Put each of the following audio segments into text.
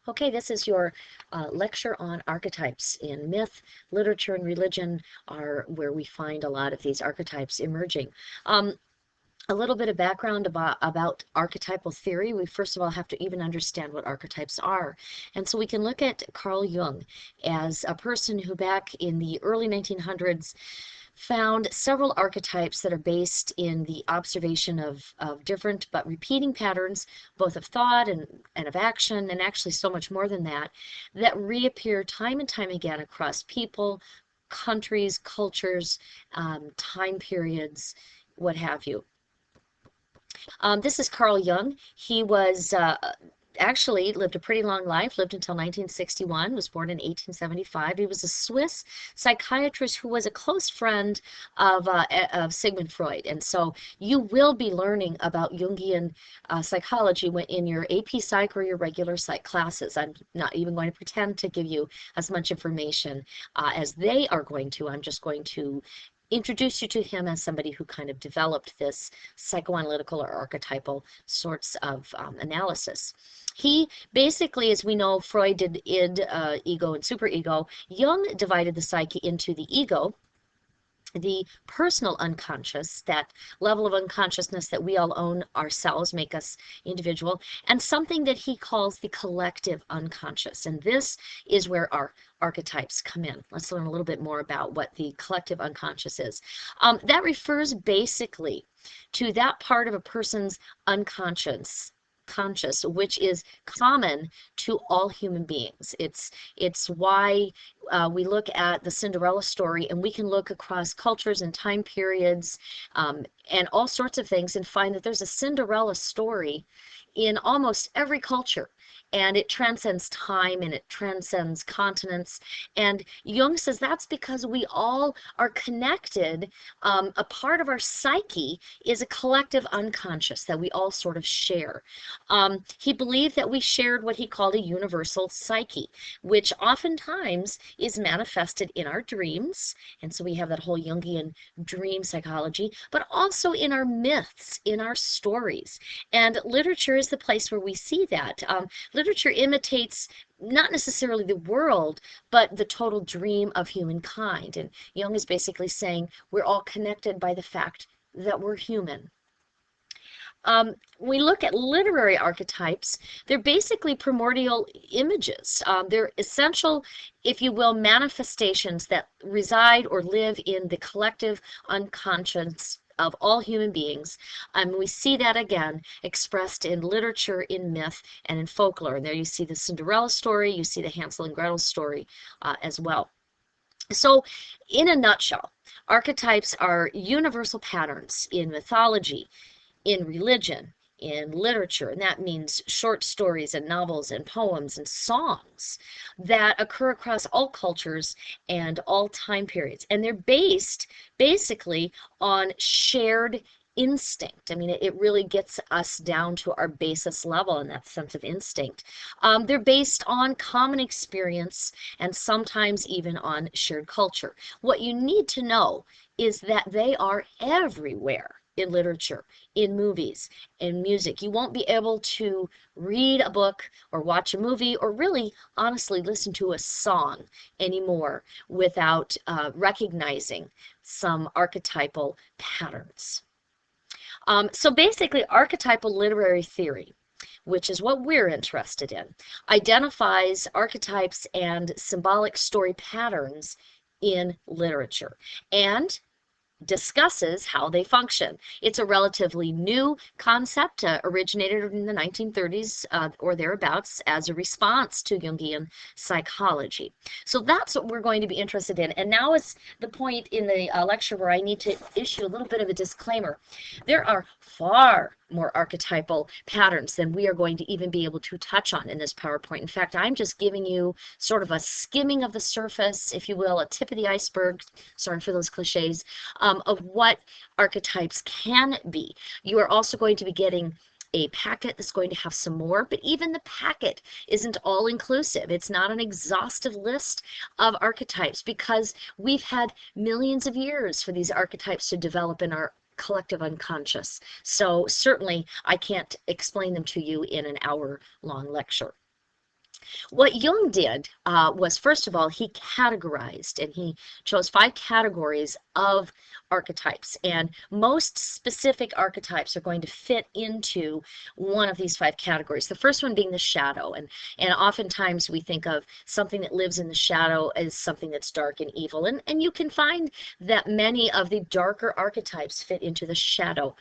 Okay, this is your lecture on archetypes. In myth, literature, and religion are where we find a lot of these archetypes emerging. A little bit of background about archetypal theory. We first of all have to even understand what archetypes are. And so we can look at Carl Jung as a person who back in the early 1900s found several archetypes that are based in the observation of different but repeating patterns, both of thought and of action, and actually so much more than that, that reappear time and time again across people, countries, cultures, time periods, what have you. This is Carl Jung. He was actually lived a pretty long life, lived until 1961, was born in 1875. He was a Swiss psychiatrist who was a close friend of Sigmund Freud. And so you will be learning about Jungian psychology in your AP Psych or your regular Psych classes. I'm not even going to pretend to give you as much information as they are going to. I'm just going to introduce you to him as somebody who kind of developed this psychoanalytical or archetypal sorts of analysis. He basically, as we know, Freud did id, ego, and superego. Jung divided the psyche into the ego, the personal unconscious, that level of unconsciousness that we all own ourselves, make us individual, and something that he calls the collective unconscious. And this is where our archetypes come in. Let's learn a little bit more about what the collective unconscious is. That refers basically to that part of a person's unconscious which is common to all human beings. It's why we look at the Cinderella story, and we can look across cultures and time periods and all sorts of things and find that there's a Cinderella story in almost every culture. And it transcends time and it transcends continents. And Jung says that's because we all are connected. A part of our psyche is a collective unconscious that we all sort of share. He believed that we shared what he called a universal psyche, which oftentimes is manifested in our dreams. And so we have that whole Jungian dream psychology, but also in our myths, in our stories. And literature is the place where we see that. Literature imitates not necessarily the world, but the total dream of humankind. And Jung is basically saying we're all connected by the fact that we're human. We look at literary archetypes, they're basically primordial images. They're essential, if you will, manifestations that reside or live in the collective unconscious of all human beings. We see that again expressed in literature, in myth, and in folklore. And there you see the Cinderella story, you see the Hansel and Gretel story as well. So, in a nutshell, archetypes are universal patterns in mythology, in religion, in literature, and that means short stories and novels and poems and songs that occur across all cultures and all time periods. And they're based basically on shared instinct. I mean, it really gets us down to our basis level in that sense of instinct. They're based on common experience and sometimes even on shared culture. What you need to know is that they are everywhere in literature, in movies, in music. You won't be able to read a book or watch a movie or really honestly listen to a song anymore without recognizing some archetypal patterns. So basically, archetypal literary theory, which is what we're interested in, identifies archetypes and symbolic story patterns in literature and discusses how they function. It's a relatively new concept, originated in the 1930s or thereabouts as a response to Jungian psychology. So that's what we're going to be interested in. And now is the point in the lecture where I need to issue a little bit of a disclaimer. There are far more archetypal patterns than we are going to even be able to touch on in this PowerPoint. In fact, I'm just giving you sort of a skimming of the surface, if you will, a tip of the iceberg, sorry for those cliches, of what archetypes can be. You are also going to be getting a packet that's going to have some more, but even the packet isn't all inclusive. It's not an exhaustive list of archetypes because we've had millions of years for these archetypes to develop in our collective unconscious. So certainly I can't explain them to you in an hour-long lecture. What Jung did was, first of all, he categorized and he chose 5 categories of archetypes. And most specific archetypes are going to fit into one of these 5 categories. The first one being the shadow. And oftentimes we think of something that lives in the shadow as something that's dark and evil. And you can find that many of the darker archetypes fit into the shadow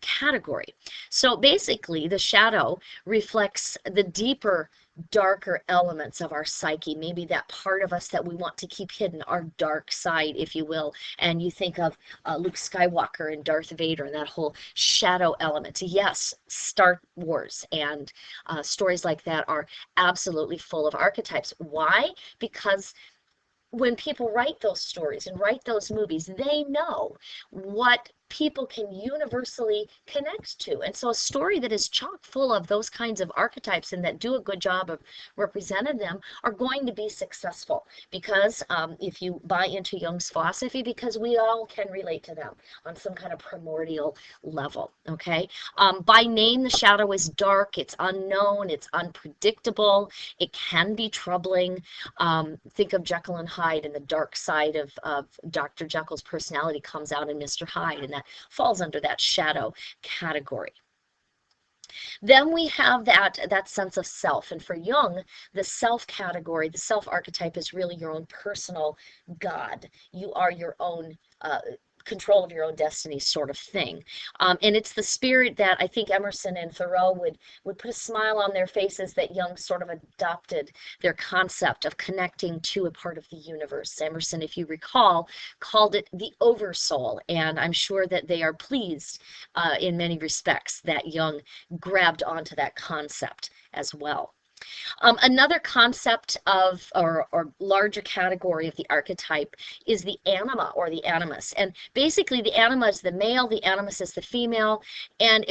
category. So basically, the shadow reflects the deeper darker elements of our psyche, maybe that part of us that we want to keep hidden, our dark side, if you will. And you think of Luke Skywalker and Darth Vader and that whole shadow element. Yes, Star Wars and stories like that are absolutely full of archetypes. Why? Because when people write those stories and write those movies, they know what people can universally connect to. And so a story that is chock full of those kinds of archetypes and that do a good job of representing them are going to be successful because if you buy into Jung's philosophy, because we all can relate to them on some kind of primordial level, okay? By name, the shadow is dark, it's unknown, it's unpredictable, it can be troubling. Think of Jekyll and Hyde, and the dark side of Dr. Jekyll's personality comes out in Mr. Hyde, and that falls under that shadow category. Then we have that sense of self, and for Jung, the self category, the self archetype is really your own personal God. You are your own control of your own destiny sort of thing. And it's the spirit that I think Emerson and Thoreau would put a smile on their faces that Jung sort of adopted their concept of connecting to a part of the universe. Emerson, if you recall, called it the oversoul, and I'm sure that they are pleased in many respects that Jung grabbed onto that concept as well. Another concept of, or larger category of the archetype is the anima or the animus. And basically the anima is the male, the animus is the female. And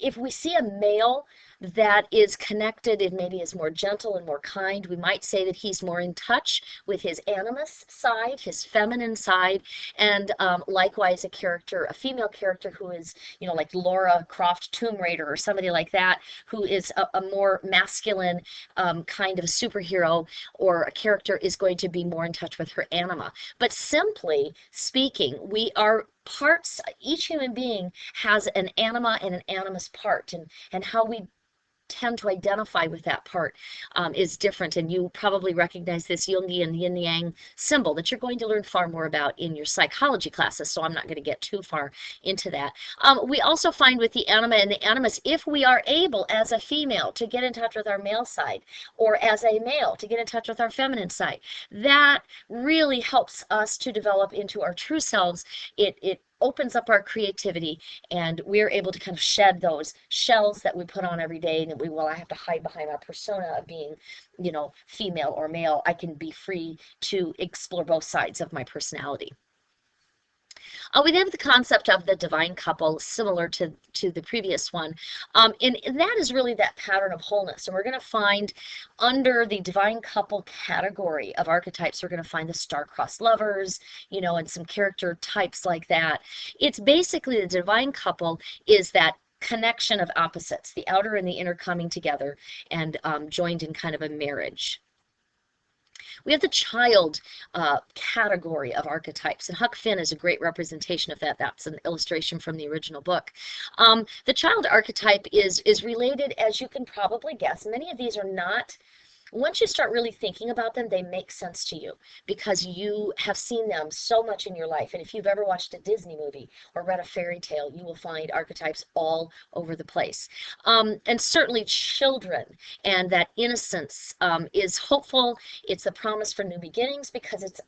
if we see a male that is connected and maybe is more gentle and more kind, we might say that he's more in touch with his animus side, his feminine side, and likewise a female character who is, like Laura Croft Tomb Raider or somebody like that, who is a more masculine kind of a superhero or a character, is going to be more in touch with her anima. But simply speaking, we are parts, each human being has an anima and an animus part, and how we tend to identify with that part is different. And you probably recognize this Jungian yin yang symbol that you're going to learn far more about in your psychology classes, so I'm not going to get too far into that. We also find with the anima and the animus, if we are able as a female to get in touch with our male side, or as a male to get in touch with our feminine side, that really helps us to develop into our true selves. It opens up our creativity, and we're able to kind of shed those shells that we put on every day, and that I have to hide behind our persona of being, female or male. I can be free to explore both sides of my personality. We have the concept of the divine couple, similar to the previous one, and that is really that pattern of wholeness. And we're going to find under the divine couple category of archetypes, we're going to find the star-crossed lovers, and some character types like that. It's basically the divine couple is that connection of opposites, the outer and the inner coming together and joined in kind of a marriage. We have the child category of archetypes, and Huck Finn is a great representation of that. That's an illustration from the original book. The child archetype is related, as you can probably guess. Many of these are not, once you start really thinking about them, they make sense to you because you have seen them so much in your life. And if you've ever watched a Disney movie or read a fairy tale, you will find archetypes all over the place. And certainly children and that innocence is hopeful. It's a promise for new beginnings because it's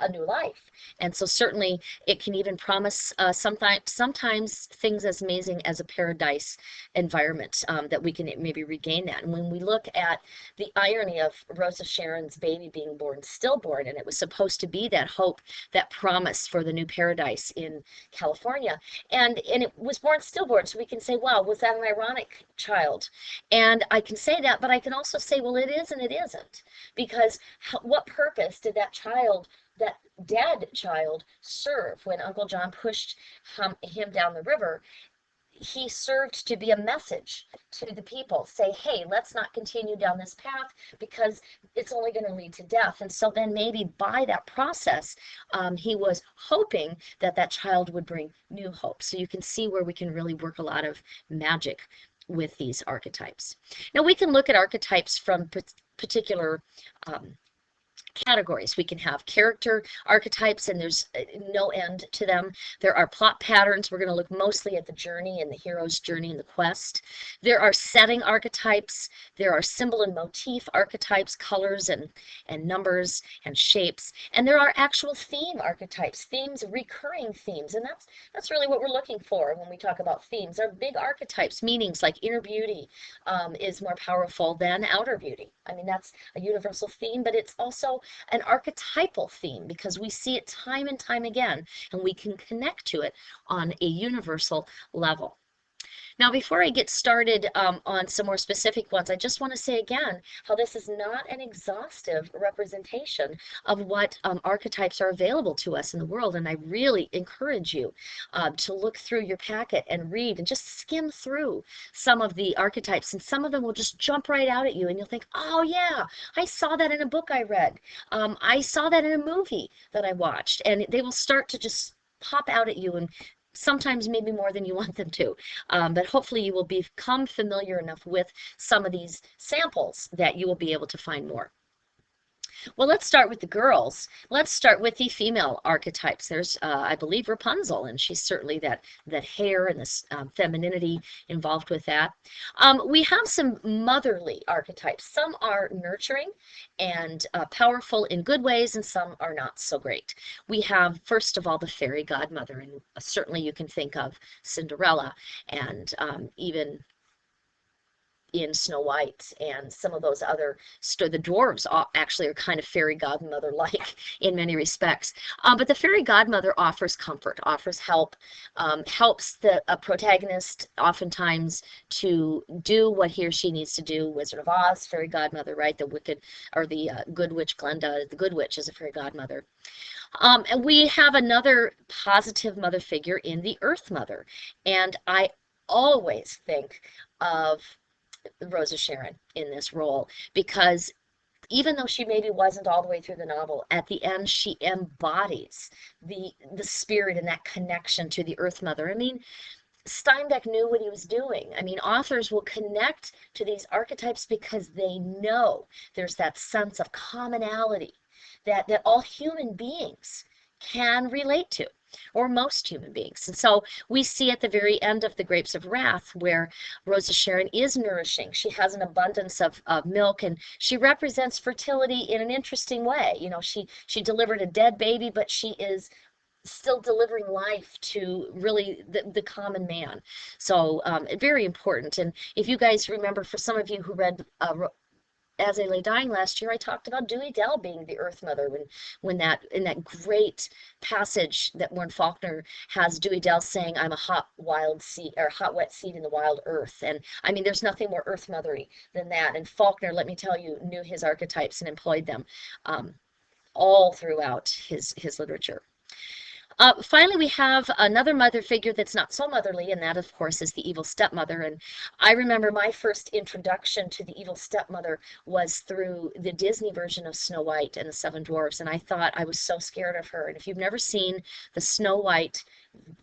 a new life. And so certainly it can even promise sometimes things as amazing as a paradise environment, that we can maybe regain that. And when we look at the irony of Rosa Sharon's baby being born stillborn, and it was supposed to be that hope, that promise for the new paradise in California, and it was born stillborn, so we can say, wow, was that an ironic child? And I can say that, but I can also say, well, it is and it isn't, because what purpose did that dead child serve when Uncle John pushed him down the river? he served to be a message to the people, say, hey, let's not continue down this path because it's only going to lead to death. And so then maybe by that process, he was hoping that that child would bring new hope. So you can see where we can really work a lot of magic with these archetypes. Now we can look at archetypes from particular categories. We can have character archetypes, and there's no end to them. There are plot patterns. We're going to look mostly at the journey and the hero's journey and the quest. There are setting archetypes. There are symbol and motif archetypes, colors and numbers and shapes. And there are actual theme archetypes, themes, recurring themes. And that's really what we're looking for when we talk about themes. They're big archetypes, meanings like inner beauty is more powerful than outer beauty. I mean, that's a universal theme, but it's also an archetypal theme because we see it time and time again, and we can connect to it on a universal level. Now, before I get started on some more specific ones, I just want to say again how this is not an exhaustive representation of what archetypes are available to us in the world. And I really encourage you to look through your packet and read and just skim through some of the archetypes. And some of them will just jump right out at you and you'll think, oh yeah, I saw that in a book I read. I saw that in a movie that I watched. And they will start to just pop out at you, and sometimes maybe more than you want them to. But hopefully you will become familiar enough with some of these samples that you will be able to find more. Well, let's start with the girls. Let's start with the female archetypes. There's, I believe, Rapunzel, and she's certainly that hair and this femininity involved with that. We have some motherly archetypes. Some are nurturing and powerful in good ways, and some are not so great. We have, first of all, the fairy godmother, and certainly you can think of Cinderella and even in Snow White and some of those other the dwarves actually are kind of fairy godmother-like in many respects. But the fairy godmother offers comfort, offers help, helps the protagonist oftentimes to do what he or she needs to do. Wizard of Oz, fairy godmother, right? The wicked, or the good witch Glenda, the good witch is a fairy godmother. And we have another positive mother figure in the Earth Mother. And I always think of Rosa Sharon in this role, because even though she maybe wasn't all the way through the novel, at the end she embodies the spirit and that connection to the Earth Mother. I mean, Steinbeck knew what he was doing. I mean, authors will connect to these archetypes because they know there's that sense of commonality that all human beings can relate to, or most human beings. And so we see at the very end of The Grapes of Wrath where Rosa Sharon is nourishing. She has an abundance of milk, and she represents fertility in an interesting way. You know, she delivered a dead baby, but she is still delivering life to really the common man. So very important. And if you guys remember, for some of you who read As I Lay Dying last year, I talked about Dewey Dell being the Earth Mother when that in that great passage that Warren Faulkner has Dewey Dell saying, "I'm a hot wild seed, or hot wet seed in the wild earth." And I mean, there's nothing more Earth Mothery than that. And Faulkner, let me tell you, knew his archetypes and employed them all throughout his literature. Finally, we have another mother figure that's not so motherly, and that, of course, is the evil stepmother. And I remember my first introduction to the evil stepmother was through the Disney version of Snow White and the Seven Dwarfs, and I thought I was so scared of her. And if you've never seen the Snow White,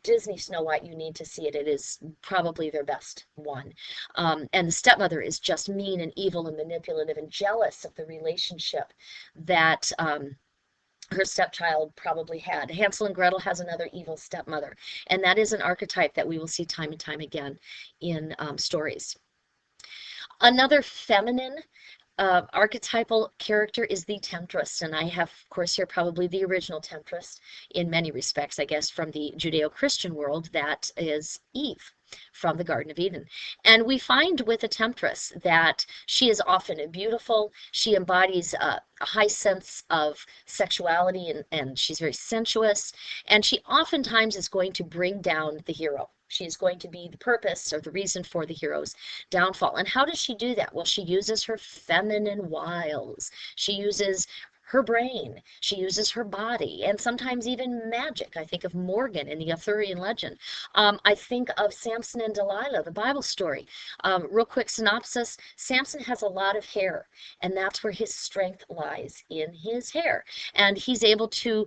Disney Snow White, you need to see it. It is probably their best one. And the stepmother is just mean and evil and manipulative and jealous of the relationship that her stepchild probably had. Hansel and Gretel has another evil stepmother, and that is an archetype that we will see time and time again in stories. Another feminine archetypal character is the temptress, and I have, of course, here probably the original temptress in many respects, I guess, from the Judeo-Christian world. That is Eve from the Garden of Eden. And we find with a temptress that she is often beautiful. She embodies a high sense of sexuality, and she's very sensuous, and she oftentimes is going to bring down the hero. She is going to be the purpose or the reason for the hero's downfall. And how does she do that? Well, she uses her feminine wiles. She uses her brain. She uses her body, and sometimes even magic. I think of Morgan in the Arthurian legend. I think of Samson and Delilah, the Bible story. Real quick synopsis: Samson has a lot of hair, and that's where his strength lies, in his hair. And he's able to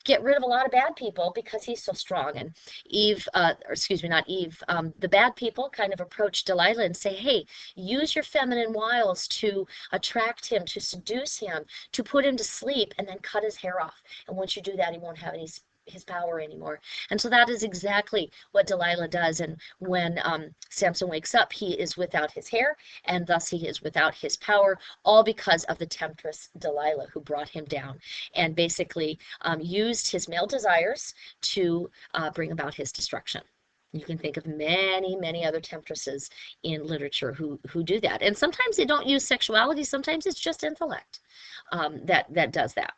get rid of a lot of bad people because he's so strong. And Eve, or excuse me, not Eve, the bad people kind of approach Delilah and say, hey, use your feminine wiles to attract him, to seduce him, to put him to sleep, and then cut his hair off. And once you do that, he won't have his power anymore. And so that is exactly what Delilah does. And when Samson wakes up, he is without his hair, and thus he is without his power, all because of the temptress Delilah, who brought him down and basically used his male desires to bring about his destruction. You can think of many, many other temptresses in literature who do that. And sometimes they don't use sexuality, sometimes it's just intellect that does that.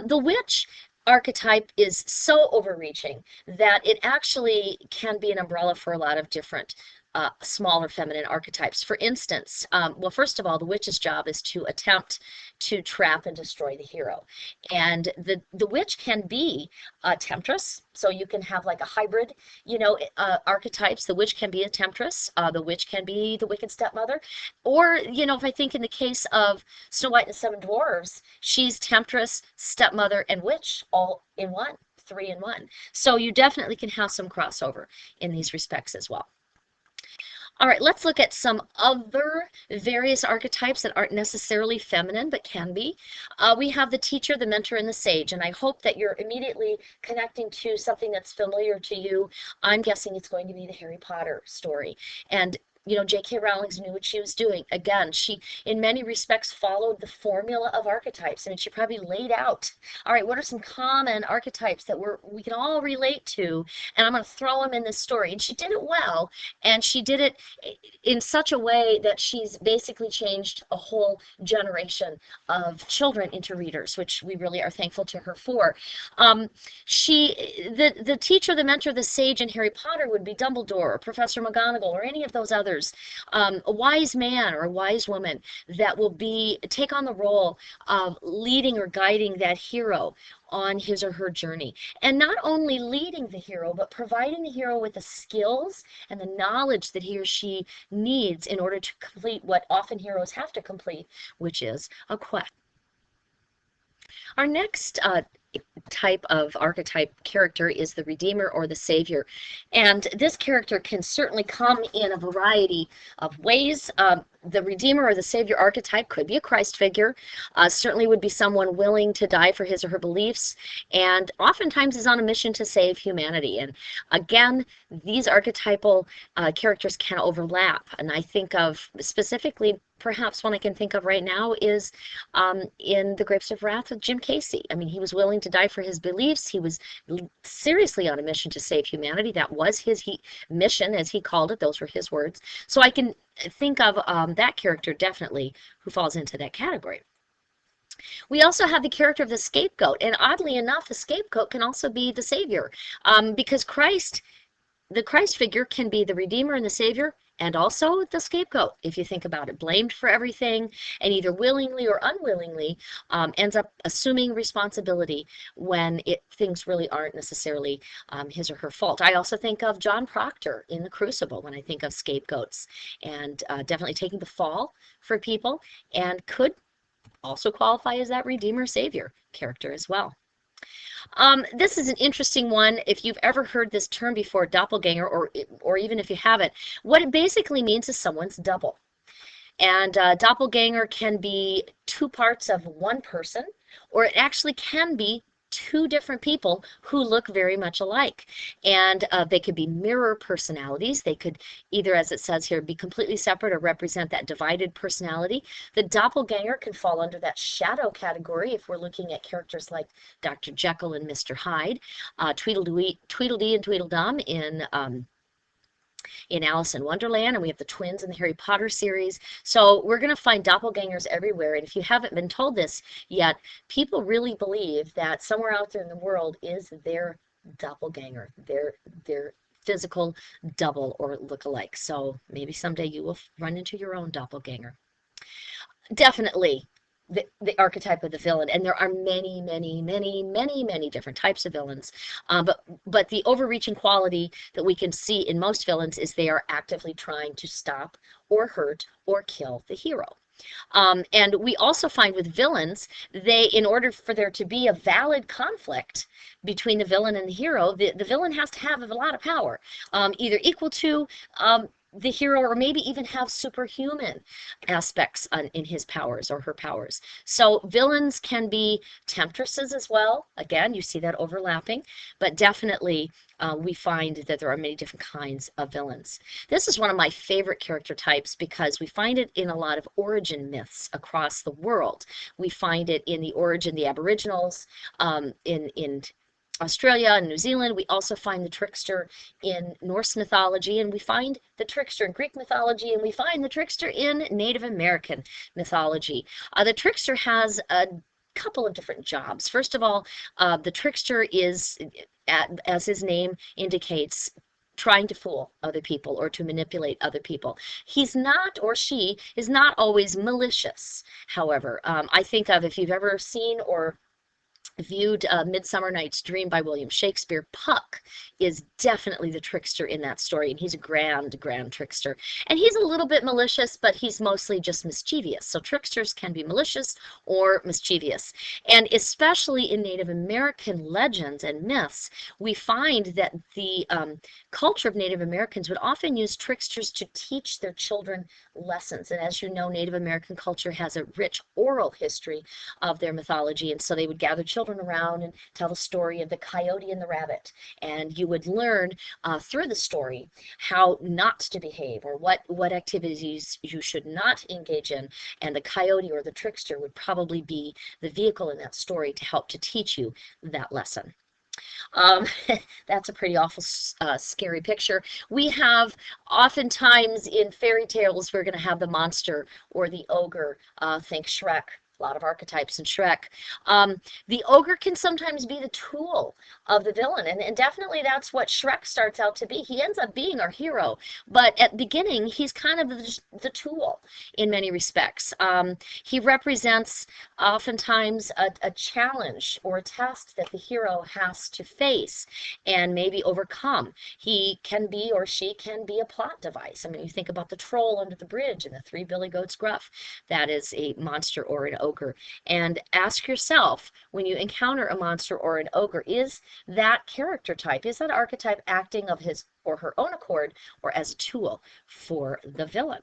The witch archetype is so overreaching that it actually can be an umbrella for a lot of different smaller feminine archetypes. For instance, well, first of all, the witch's job is to attempt to trap and destroy the hero. And the witch can be a temptress, so you can have like a hybrid, archetypes. The witch can be a temptress, the witch can be the wicked stepmother, or, if I think in the case of Snow White and the Seven Dwarfs, she's temptress, stepmother, and witch all in one, 3 in 1. So you definitely can have some crossover in these respects as well. All right, let's look at some other various archetypes that aren't necessarily feminine, but can be. We have the teacher, the mentor, and the sage, and I hope that you're immediately connecting to something that's familiar to you. I'm guessing it's going to be the Harry Potter story. And J.K. Rowling knew what she was doing. Again, she, in many respects, followed the formula of archetypes. I mean, she probably laid out, all right, what are some common archetypes that we can all relate to, and I'm going to throw them in this story. And she did it well, and she did it in such a way that she's basically changed a whole generation of children into readers, which we really are thankful to her for. The teacher, the mentor, the sage in Harry Potter would be Dumbledore or Professor McGonagall or any of those others. A wise man or a wise woman that will take on the role of leading or guiding that hero on his or her journey. And not only leading the hero, but providing the hero with the skills and the knowledge that he or she needs in order to complete what often heroes have to complete, which is a quest. Our next type of archetype character is the Redeemer or the Savior. And this character can certainly come in a variety of ways. The Redeemer or the Savior archetype could be a Christ figure, certainly would be someone willing to die for his or her beliefs, and oftentimes is on a mission to save humanity. And again, these archetypal characters can overlap. And I think of specifically, perhaps one I can think of right now is in The Grapes of Wrath with Jim Casey. I mean, he was willing to die for his beliefs. He was seriously on a mission to save humanity. That was his mission, as he called it. Those were his words. So I can think of that character definitely who falls into that category. We also have the character of the scapegoat, and oddly enough, the scapegoat can also be the Savior, because the Christ figure can be the Redeemer and the Savior, and also the scapegoat, if you think about it, blamed for everything, and either willingly or unwillingly ends up assuming responsibility when things really aren't necessarily his or her fault. I also think of John Proctor in The Crucible when I think of scapegoats, and definitely taking the fall for people, and could also qualify as that Redeemer Savior character as well. This is an interesting one. If you've ever heard this term before, doppelganger, or even if you haven't, what it basically means is someone's double. And doppelganger can be 2 parts of one person, or it actually can be 2 different people who look very much alike. And they could be mirror personalities. They could either, as it says here, be completely separate or represent that divided personality. The doppelganger can fall under that shadow category if we're looking at characters like Dr. Jekyll and Mr. Hyde, Tweedledee and Tweedledum in Alice in Wonderland, and we have the twins in the Harry Potter series. So we're going to find doppelgangers everywhere. And if you haven't been told this yet, people really believe that somewhere out there in the world is their doppelganger, their physical double or look-alike. So maybe someday you will run into your own doppelganger. Definitely, the archetype of the villain, and there are many, many, many, many, many different types of villains. But the overreaching quality that we can see in most villains is they are actively trying to stop or hurt or kill the hero. And we also find with villains, in order for there to be a valid conflict between the villain and the hero, the villain has to have a lot of power, either equal to the hero, or maybe even have superhuman aspects in his powers or her powers. So villains can be temptresses as well. Again, you see that overlapping, but definitely we find that there are many different kinds of villains. This is one of my favorite character types because we find it in a lot of origin myths across the world. We find it in the Aboriginals, in Australia and New Zealand. We also find the trickster in Norse mythology, and we find the trickster in Greek mythology, and we find the trickster in Native American mythology. The trickster has a couple of different jobs. First of all, the trickster is, as his name indicates, trying to fool other people or to manipulate other people. He's not, or she is not always malicious. However, I think of, if you've ever seen or viewed Midsummer Night's Dream by William Shakespeare, Puck is definitely the trickster in that story, and he's a grand trickster. And he's a little bit malicious, but he's mostly just mischievous. So tricksters can be malicious or mischievous. And especially in Native American legends and myths, we find that the culture of Native Americans would often use tricksters to teach their children lessons. And as you know, Native American culture has a rich oral history of their mythology, and so they would gather children around and tell the story of the coyote and the rabbit, and you would learn through the story how not to behave, or what activities you should not engage in, and the coyote or the trickster would probably be the vehicle in that story to help to teach you that lesson. Um, that's a pretty awful, scary picture. We have, oftentimes in fairy tales, we're going to have the monster or the ogre. Think Shrek. A lot of archetypes in Shrek. The ogre can sometimes be the tool of the villain, and definitely that's what Shrek starts out to be. He ends up being our hero, but at the beginning, he's kind of the tool in many respects. He represents oftentimes a challenge or a test that the hero has to face and maybe overcome. He can be, or she can be, a plot device. I mean, you think about the troll under the bridge and the three billy goats gruff. That is a monster or an ogre. And ask yourself, when you encounter a monster or an ogre, is that character type, is that archetype acting of his or her own accord, or as a tool for the villain?